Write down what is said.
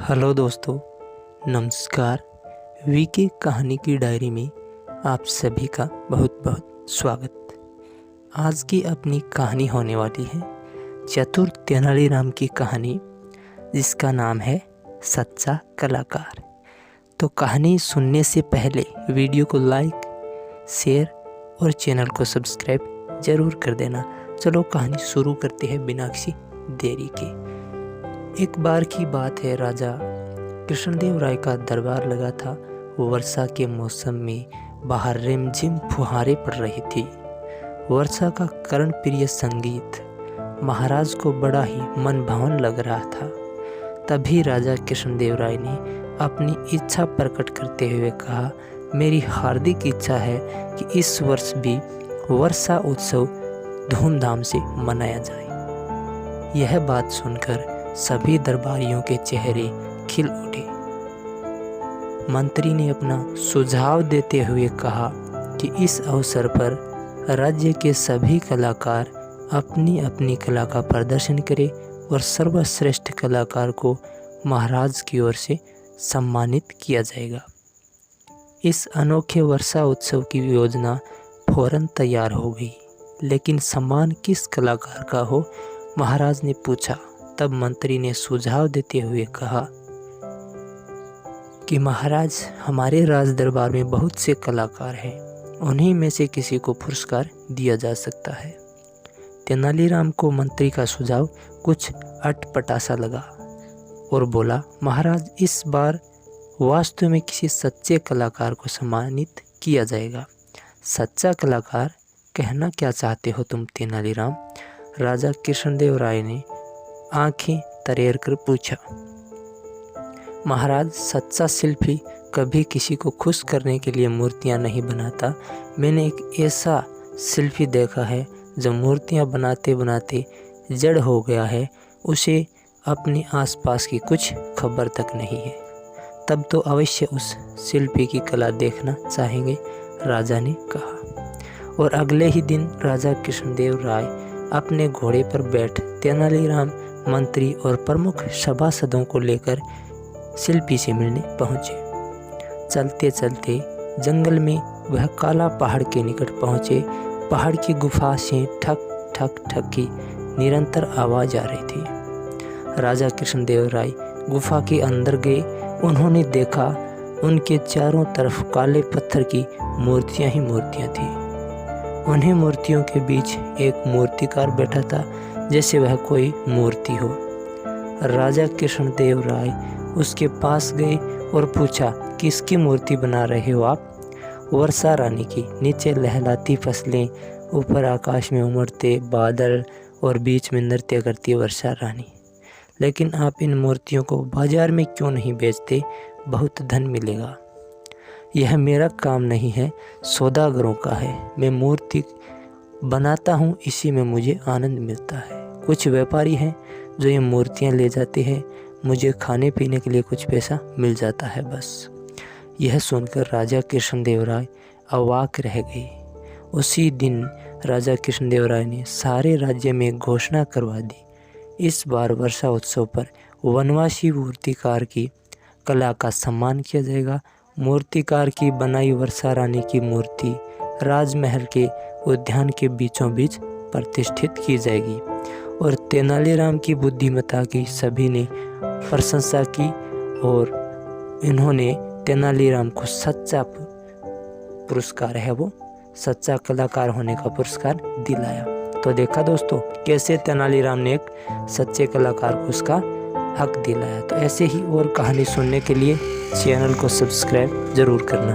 Hello दोस्तों, नमस्कार। VK कहानी की डायरी में आप सभी का बहुत बहुत स्वागत। आज की अपनी कहानी होने वाली है चतुर तेनालीराम की कहानी, जिसका नाम है सच्चा कलाकार। तो कहानी सुनने से पहले वीडियो को लाइक, शेयर और चैनल को सब्सक्राइब ज़रूर कर देना। चलो कहानी शुरू करते हैं बिना किसी देरी के। एक बार की बात है, राजा कृष्णदेव राय का दरबार लगा था। वर्षा के मौसम में बाहर रिमझिम फुहारें पड़ रही थी। वर्षा का कर्ण प्रिय संगीत महाराज को बड़ा ही मनभावन लग रहा था। तभी राजा कृष्णदेव राय ने अपनी इच्छा प्रकट करते हुए कहा, मेरी हार्दिक इच्छा है कि इस वर्ष भी वर्षा उत्सव धूमधाम से मनाया जाए। यह बात सुनकर सभी दरबारियों के चेहरे खिल उठे। मंत्री ने अपना सुझाव देते हुए कहा कि इस अवसर पर राज्य के सभी कलाकार अपनी अपनी कला का प्रदर्शन करें और सर्वश्रेष्ठ कलाकार को महाराज की ओर से सम्मानित किया जाएगा। इस अनोखे वर्षा उत्सव की योजना फौरन तैयार हो गई, लेकिन सम्मान किस कलाकार का हो, महाराज ने पूछा। तब मंत्री ने सुझाव देते हुए कहा कि महाराज, हमारे राज दरबार में बहुत से कलाकार हैं, उन्हीं में से किसी को पुरस्कार दिया जा सकता है। तेनालीराम को मंत्री का सुझाव कुछ अटपटा सा लगा और बोला, महाराज, इस बार वास्तव में किसी सच्चे कलाकार को सम्मानित किया जाएगा। सच्चा कलाकार कहना क्या चाहते हो तुम तेनालीराम? राजा कृष्णदेव राय ने आंखें तरेर कर पूछा। महाराज, सच्चा शिल्पी कभी किसी को खुश करने के लिए मूर्तियां नहीं बनाता। मैंने एक ऐसा शिल्पी देखा है जो मूर्तियां बनाते बनाते जड़ हो गया है, उसे अपने आसपास की कुछ खबर तक नहीं है। तब तो अवश्य उस शिल्पी की कला देखना चाहेंगे, राजा ने कहा। और अगले ही दिन राजा कृष्णदेव राय अपने घोड़े पर बैठ तेनालीराम, मंत्री और प्रमुख सभासदों को लेकर शिल्पी से मिलने पहुँचे। चलते चलते जंगल में वह काला पहाड़ के निकट पहुँचे। पहाड़ की गुफा से ठक ठक ठक की निरंतर आवाज़ आ रही थी। राजा कृष्णदेव राय गुफा के अंदर गए। उन्होंने देखा उनके चारों तरफ काले पत्थर की मूर्तियां ही मूर्तियां थीं। उन्हीं मूर्तियों के बीच एक मूर्तिकार बैठा था, जैसे वह कोई मूर्ति हो। राजा कृष्णदेव राय उसके पास गए और पूछा, किसकी मूर्ति बना रहे हो आप? वर्षा रानी की। नीचे लहलाती फसलें, ऊपर आकाश में उमड़ते बादल और बीच में नृत्य करती वर्षा रानी। लेकिन आप इन मूर्तियों को बाजार में क्यों नहीं बेचते? बहुत धन मिलेगा। यह मेरा काम नहीं है, सौदागरों का है। मैं मूर्ति बनाता हूँ, इसी में मुझे आनंद मिलता है। कुछ व्यापारी हैं जो ये मूर्तियाँ ले जाते हैं, मुझे खाने पीने के लिए कुछ पैसा मिल जाता है, बस। यह सुनकर राजा कृष्णदेव राय अवाक रह गए। उसी दिन राजा कृष्णदेव राय ने सारे राज्य में घोषणा करवा दी, इस बार वर्षा उत्सव पर वनवासी मूर्तिकार की कला का सम्मान किया जाएगा। मूर्तिकार की बनाई वर्षा रानी की मूर्ति राजमहल के उद्यान के बीचों बीच प्रतिष्ठित की जाएगी। और तेनालीराम की बुद्धिमत्ता की सभी ने प्रशंसा की और इन्होंने तेनालीराम को सच्चा पुरस्कार है, वो सच्चा कलाकार होने का पुरस्कार दिलाया। तो देखा दोस्तों, कैसे तेनालीराम ने एक सच्चे कलाकार को उसका हक दिलाया। तो ऐसे ही और कहानी सुनने के लिए चैनल को सब्सक्राइब ज़रूर करना।